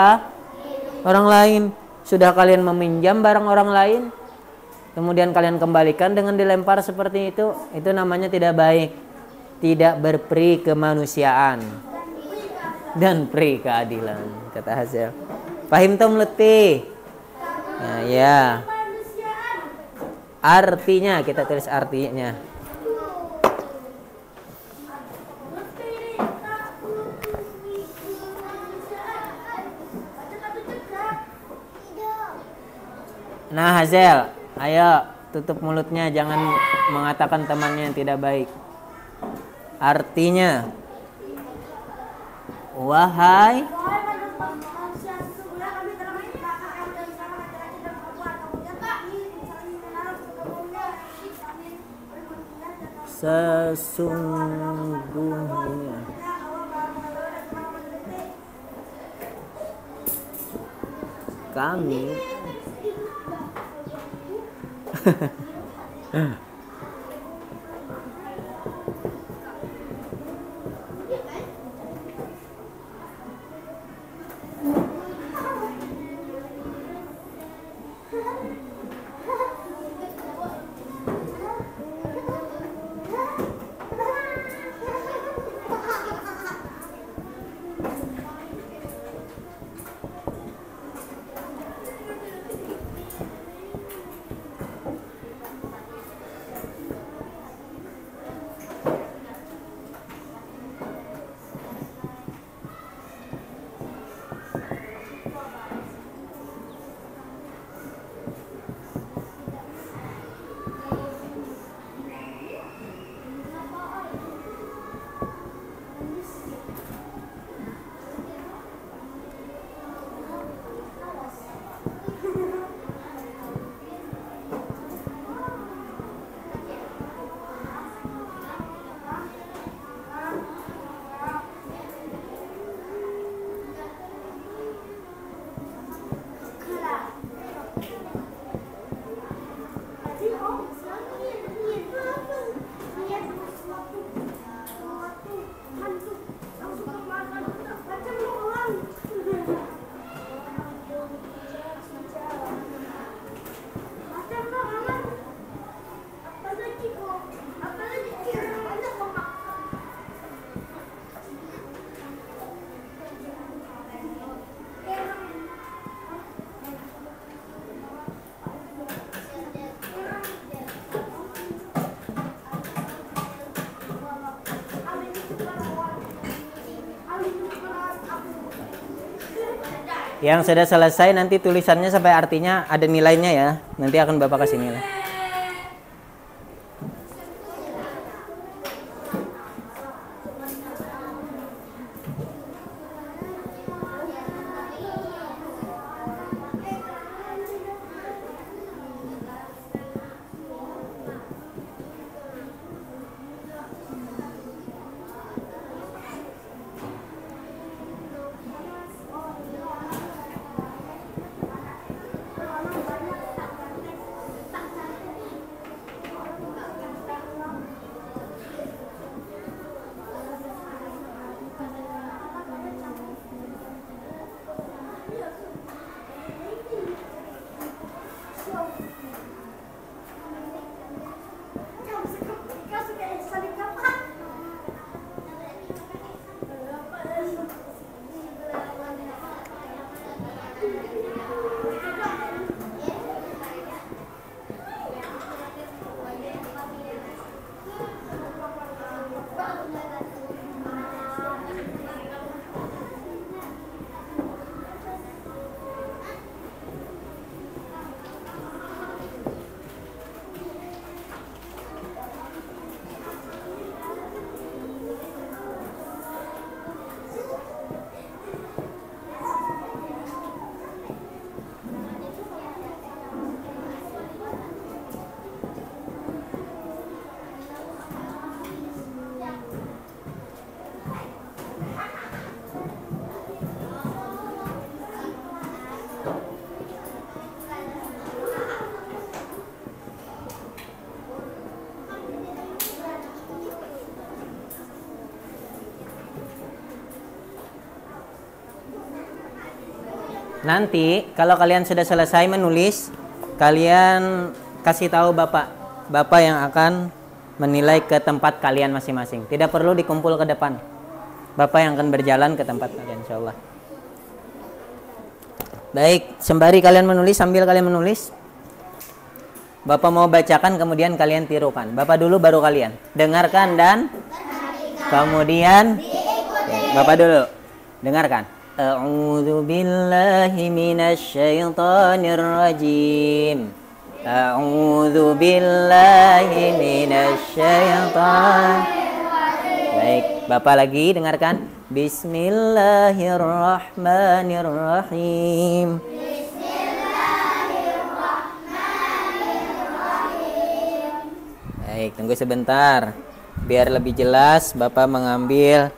lain. Sudah kalian meminjam barang orang lain, kemudian kalian kembalikan dengan dilempar seperti itu namanya tidak baik. tidak berperi kemanusiaan dan peri keadilan, kata Hazel. Pahim tom letih. Nah, ya. Artinya kita tulis artinya. Nah, Hazel, ayo tutup mulutnya, jangan mengatakan temannya yang tidak baik. Artinya, wahai sesungguhnya kami yang sudah selesai nanti tulisannya sampai artinya ada nilainya ya. Nanti akan Bapak kasih nilai. Nanti kalau kalian sudah selesai menulis, kalian kasih tahu Bapak yang akan menilai ke tempat kalian masing-masing. Tidak perlu dikumpul ke depan. Bapak yang akan berjalan ke tempat kalian insyaallah. Baik, sembari kalian menulis, sambil kalian menulis, Bapak mau bacakan kemudian kalian tirukan. Bapak dulu baru kalian. Dengarkan dan kemudian Bapak dulu. Dengarkan. A'udzu billahi minasyaitonir rajim. A'udzu billahi minasyaitonir. Baik, Bapak lagi dengarkan. Bismillahirrahmanirrahim. Baik, tunggu sebentar. Biar lebih jelas, Bapak mengambil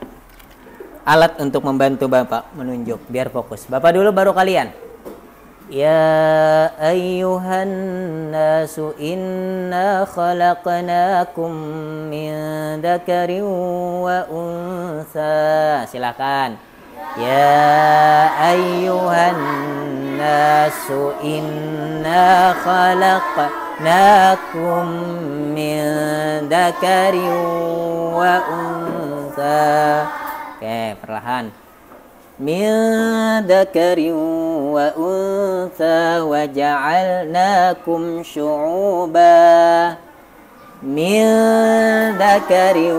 alat untuk membantu Bapak menunjuk. Biar fokus. Bapak dulu baru kalian. Ya ayyuhan nasu inna khalaqnakum min dzakarin wa unsa. Silakan. Ya ayyuhan nasu inna khalaqnakum min dzakarin wa unsa. Oke, perlahan. Min dzakarin wa untha wa ja'alnakum syu'uban. Min dzakarin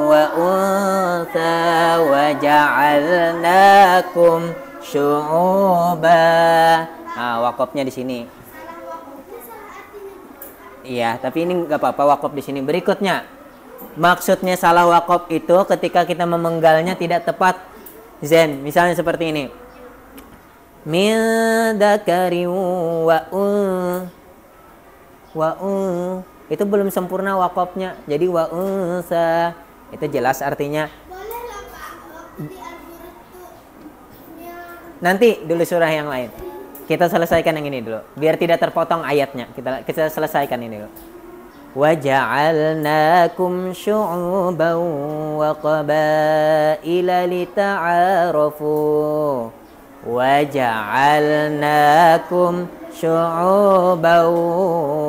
wa untha wa ja'alnakum syu'uban. Nah, wakofnya di sini. Iya, tapi ini nggak apa-apa wakaf di sini. Berikutnya, maksudnya salah wakaf itu ketika kita memenggalnya tidak tepat. Zen, misalnya seperti ini. Min dzakarin wa itu belum sempurna wakofnya. Jadi wa unsa itu jelas artinya. Nanti dulu surah yang lain. Kita selesaikan yang ini dulu. Biar tidak terpotong ayatnya. Kita selesaikan ini dulu. وَجَعَلْنَاكُمْ شُعُوبًا وَقَبَائِلَ لِتَعَارَفُوا وَجَعَلْنَاكُمْ شُعُوبًا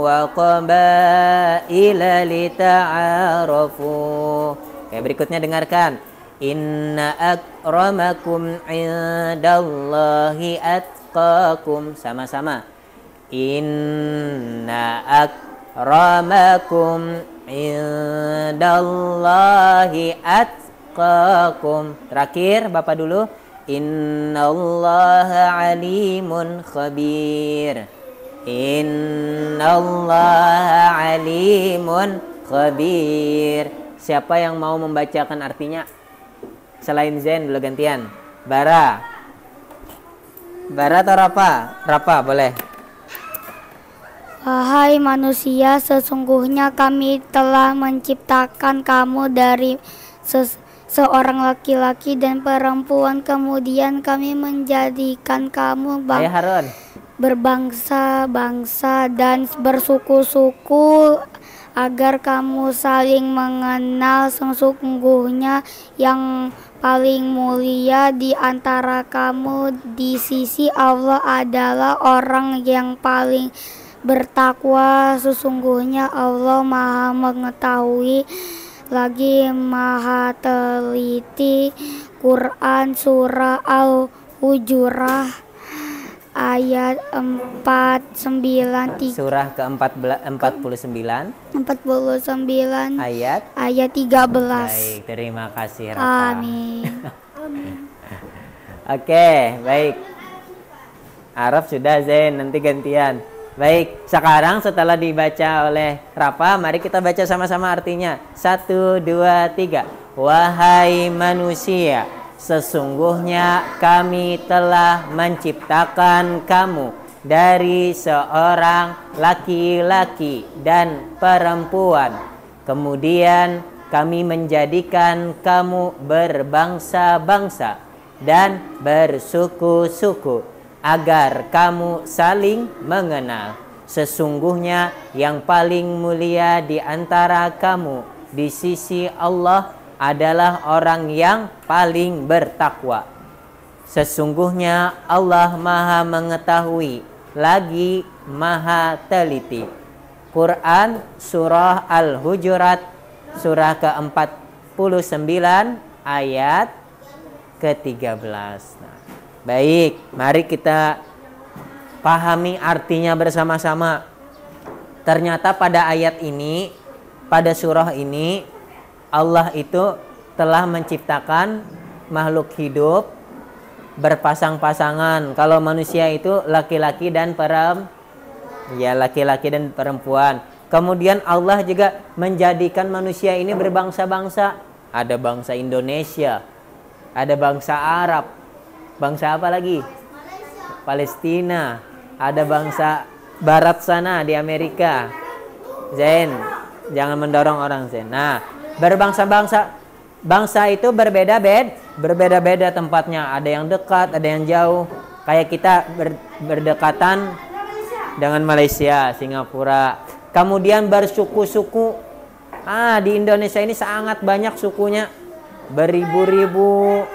وَقَبَائِلَ لِتَعَارَفُوا. Oke, berikutnya dengarkan. Inna akramakum indallahi atqakum. Sama-sama. Inna akramakum indallahi atqakum. Terakhir Bapak dulu. Innallaha alimun khabir. Innallaha alimun khabir. Siapa yang mau membacakan artinya? Selain Zen dulu gantian. Bara atau Rafa? Rafa boleh. Wahai manusia, sesungguhnya kami telah menciptakan kamu dari seorang laki-laki dan perempuan. Kemudian kami menjadikan kamu berbangsa-bangsa dan bersuku-suku agar kamu saling mengenal. Sesungguhnya yang paling mulia di antara kamu di sisi Allah adalah orang yang paling bertakwa. Sesungguhnya Allah Maha mengetahui lagi Maha teliti. Quran Surah Al-Hujurat ayat 49. Surah ke-49 ayat 13. Baik, terima kasih Rafa. Amin. Oke, baik. Araf sudah, Zain, nanti gantian. Baik, sekarang setelah dibaca oleh Rafa, mari kita baca sama-sama artinya. 1, 2, 3. Wahai manusia, sesungguhnya kami telah menciptakan kamu dari seorang laki-laki dan perempuan. Kemudian kami menjadikan kamu berbangsa-bangsa dan bersuku-suku agar kamu saling mengenal. Sesungguhnya yang paling mulia di antara kamu di sisi Allah adalah orang yang paling bertakwa. Sesungguhnya Allah Maha mengetahui lagi Maha teliti. Quran surah Al-Hujurat surah ke-49 ayat ke-13. Nah, baik, mari kita pahami artinya bersama-sama. Ternyata pada ayat ini, pada surah ini, Allah itu telah menciptakan makhluk hidup berpasang-pasangan. Kalau manusia itu laki-laki dan laki-laki dan perempuan. Kemudian Allah juga menjadikan manusia ini berbangsa-bangsa. Ada bangsa Indonesia, ada bangsa Arab, bangsa apa lagi? Palestina, ada bangsa Barat sana di Amerika. Zen, jangan mendorong orang Zen. Nah, berbangsa-bangsa, bangsa itu berbeda-beda tempatnya. Ada yang dekat, ada yang jauh. Kayak kita berdekatan dengan Malaysia, Singapura. Kemudian bersuku-suku. Di Indonesia ini sangat banyak sukunya. Beribu-ribu.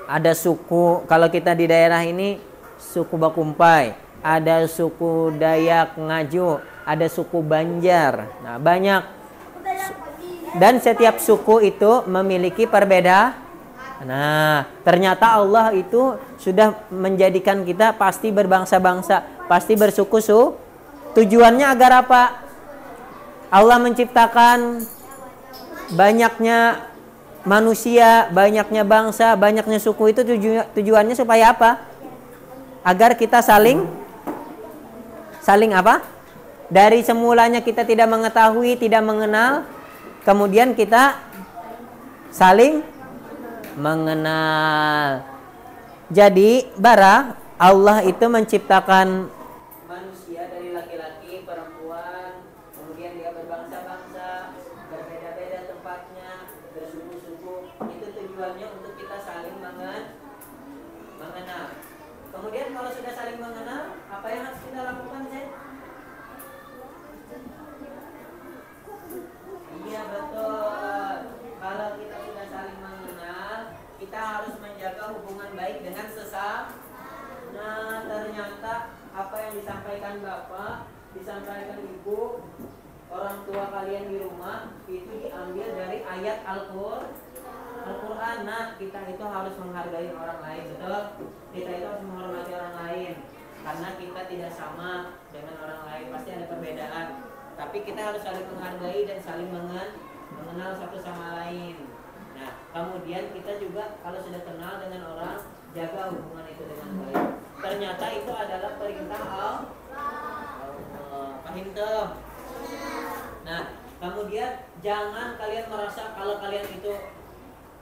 Ada suku, kalau kita di daerah ini suku Bakumpai, ada suku Dayak Ngaju, ada suku Banjar. Nah, banyak. Dan setiap suku itu memiliki perbedaan. Nah, ternyata Allah itu sudah menjadikan kita pasti berbangsa-bangsa, pasti bersuku-suku. Tujuannya agar apa? Allah menciptakan banyaknya manusia, banyaknya bangsa, banyaknya suku itu tujuannya supaya apa? Agar kita saling apa? Dari semulanya kita tidak mengetahui, tidak mengenal, kemudian kita saling mengenal. Jadi, Allah itu menciptakan manusia dari laki-laki, perempuan, kemudian dia berbangsa-bangsa, berbeda-beda tempatnya, bersuku-suku. Itu tujuannya untuk kita saling mengenal. Kemudian kalau sudah saling mengenal, apa yang harus kita lakukan, Zen? Iya, betul. Kalau kita sudah saling mengenal, kita harus menjaga hubungan baik dengan sesama. Nah, ternyata apa yang disampaikan Bapak, disampaikan Ibu, orang tua kalian di rumah, itu diambil dari ayat Al-Quran. Nah, kita itu harus menghargai orang lain, betul? Kita itu harus menghormati orang lain, karena kita tidak sama dengan orang lain, pasti ada perbedaan. Tapi kita harus saling menghargai dan saling mengenal satu sama lain. Nah, kemudian kita juga kalau sudah kenal dengan orang, jaga hubungan itu dengan baik. Ternyata itu adalah perintah Allah. Paham tuh? Nah, kemudian jangan kalian merasa kalau kalian itu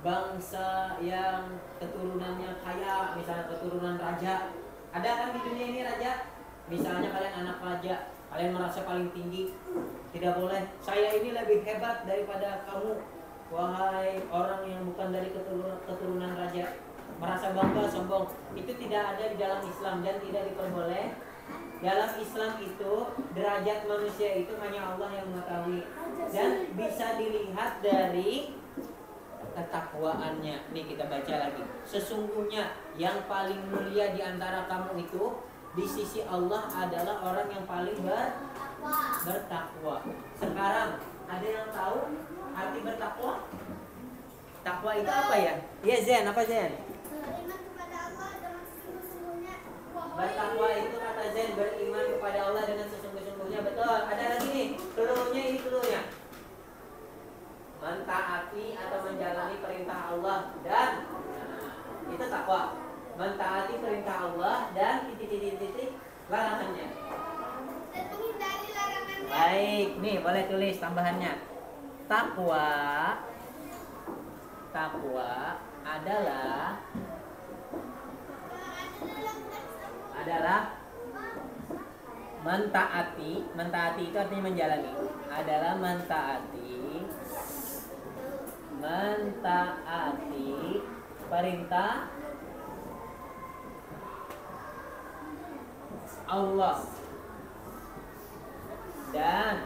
bangsa yang keturunannya kaya, misalnya keturunan raja. Ada kan di dunia ini raja? Misalnya kalian anak raja, kalian merasa paling tinggi. Tidak boleh, saya ini lebih hebat daripada kamu, wahai orang yang bukan dari keturunan raja. Merasa bangga, sombong. Itu tidak ada di dalam Islam dan tidak diperboleh. Dalam Islam itu derajat manusia itu hanya Allah yang mengetahui, dan bisa dilihat dari ketakwaannya. Nih kita baca lagi. Sesungguhnya yang paling mulia di antara kamu itu di sisi Allah adalah orang yang paling bertakwa. Sekarang ada yang tahu arti bertakwa? Takwa itu apa ya? Iya Zen, apa Zen? Beriman kepada Allah dengan sesungguhnya. Bertakwa itu kata Zen, beriman kepada Allah dengan sesungguh-sungguhnya. Betul. Ada lagi nih, cluenya ini cluenya. Mentaati atau menjalani perintah Allah dan itu takwa. Mentaati perintah Allah dan titik larangannya. Dan menghindari larangannya. Baik, nih boleh tulis tambahannya. Takwa adalah mentaati itu artinya menjalani. Adalah mentaati perintah Allah dan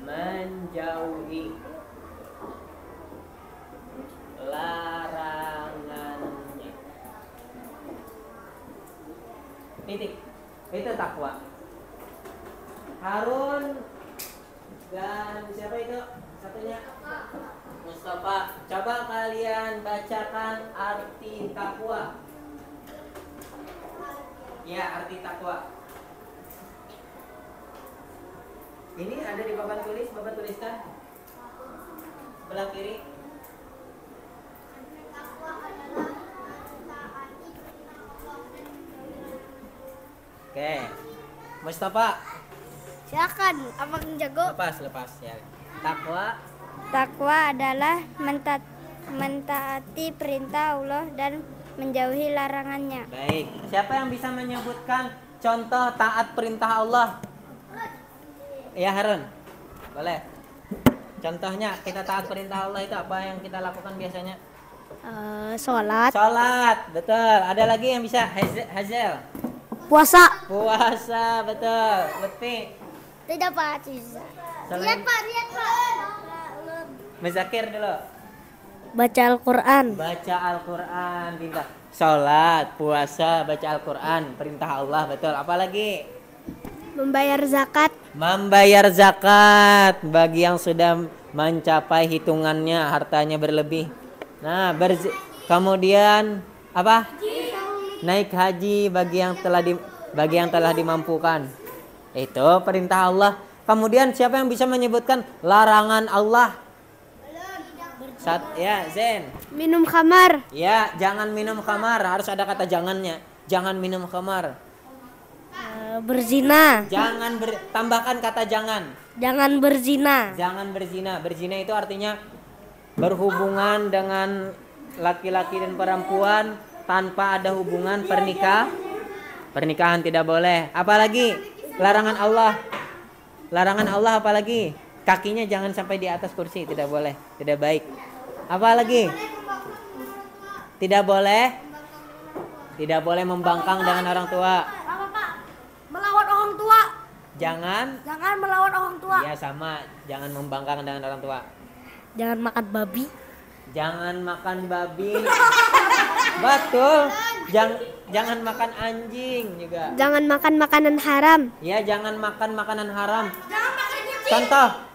menjauhi larangannya. Titik. Itu takwa. Harun dan siapa itu satunya? Mustafa. Coba kalian bacakan arti takwa. Ya, arti takwa. Ini ada di papan tulis, Bapak tuliskan. Sebelah kiri. Oke. Mustafa. Silakan, abang jago. Lepas ya. Takwa. Takwa adalah mentaati perintah Allah dan menjauhi larangannya. Baik. Siapa yang bisa menyebutkan contoh taat perintah Allah? Ya, Harun. Boleh. Contohnya kita taat perintah Allah itu apa yang kita lakukan biasanya? Sholat. Sholat, betul. Ada lagi yang bisa? Hazel. Puasa. Puasa, betul. Lutfi. Tidak Pak Ciza. Lihat Pak. Mezakir dulu. Baca Al-Quran. Baca Al-Quran, pintar. Sholat, puasa, baca Al-Quran, perintah Allah, betul. Apalagi? Membayar zakat. Membayar zakat bagi yang sudah mencapai hitungannya, hartanya berlebih. Nah, kemudian apa? Naik haji bagi yang telah dimampukan. Itu perintah Allah. Kemudian siapa yang bisa menyebutkan larangan Allah? Ya, Zen. Minum khamar. Ya, jangan minum khamar. Harus ada kata jangannya. Jangan minum khamar. Berzina. Tambahkan kata jangan. Jangan berzina. Jangan berzina. Berzina itu artinya berhubungan dengan laki-laki dan perempuan tanpa ada hubungan pernikahan tidak boleh. Apalagi larangan Allah. Larangan Allah apalagi? Kakinya jangan sampai di atas kursi, tidak boleh, tidak baik. Apalagi? Tidak boleh membangkang dengan orang tua. Apa Pak? Melawan orang tua. Jangan melawan orang tua. Ya sama, jangan membangkang dengan orang tua. Jangan makan babi. Jangan makan babi. Betul. Jangan makan anjing juga. Jangan makan makanan haram. Ya, jangan makan makanan haram. Contoh.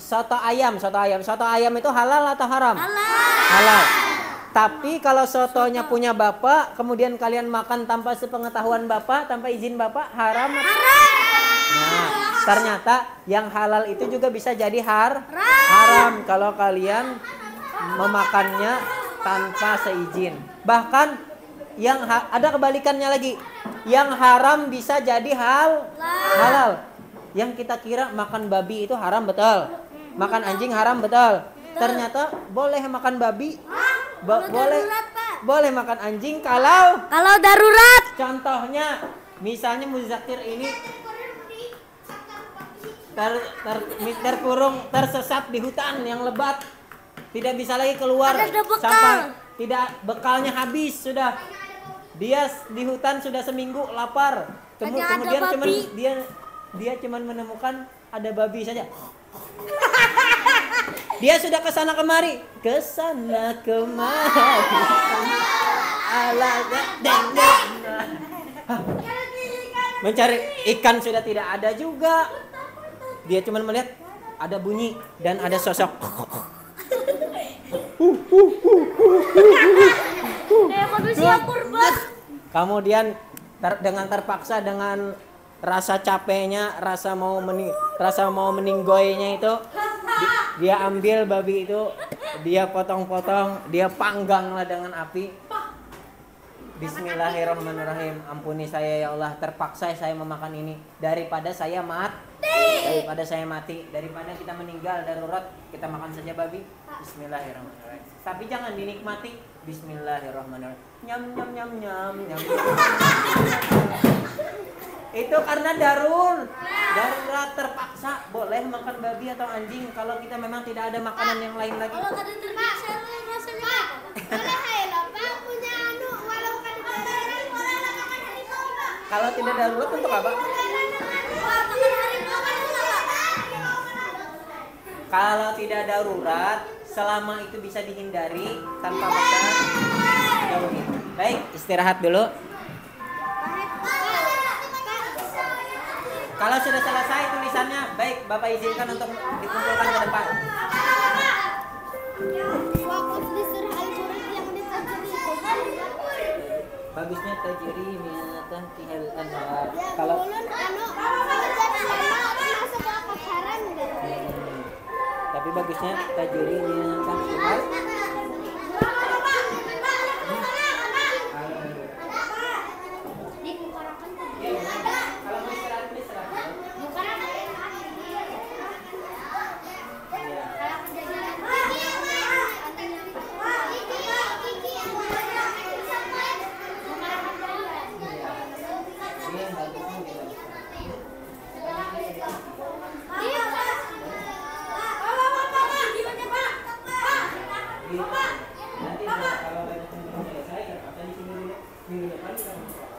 Soto ayam. Soto ayam itu halal atau haram? Halal. Tapi kalau sotonya punya bapak, kemudian kalian makan tanpa sepengetahuan bapak, tanpa izin bapak, haram. Nah, ternyata yang halal itu juga bisa jadi haram kalau kalian memakannya tanpa seizin. Bahkan yang ada kebalikannya lagi. Yang haram bisa jadi halal. Yang kita kira makan babi itu haram, betul. Makan anjing haram, betul. Ternyata boleh makan babi. Boleh makan anjing kalau darurat. Contohnya, misalnya Muzakir ini tersesat di hutan yang lebat, tidak bisa lagi keluar sampai bekalnya habis sudah. Dia di hutan sudah seminggu lapar. Kemudian dia cuman menemukan ada babi saja. Dia sudah kesana kemari. Mencari ikan sudah tidak ada juga. Dia cuma melihat ada bunyi dan ada sosok. Kemudian dengan terpaksa, dengan rasa capeknya, rasa mau meninggoynya itu, dia ambil babi itu, dia potong-potong, dia panggang lah dengan api. Bismillahirrahmanirrahim. Ampuni saya ya Allah, terpaksa saya memakan ini daripada saya mati, daripada kita meninggal darurat, kita makan saja babi. Bismillahirrahmanirrahim. Tapi jangan dinikmati. Bismillahirrahmanirrahim. Nyam nyam nyam nyam nyam. Itu karena darurat terpaksa boleh makan babi atau anjing kalau kita memang tidak ada makanan yang lain lagi. Kalau tidak darurat untuk apa? Kalau tidak darurat, selama itu bisa dihindari tanpa makan, jauhi. Baik, istirahat dulu. Kalau sudah selesai tulisannya, baik Bapak izinkan untuk dikumpulkan ke depan. Wakaf diserah al-murid yang ditajiri itu. Bagusnya tajri minatan tihal anwar. Ya, Kalau ulun jadi sama masuk wakaf haram enggak? tapi bagusnya tajri minatan tihal. Kalau mau istirahat ini istirahat. Nanti kalau banyak yang belum selesai, ya, di sini dulu. Minggu depan kita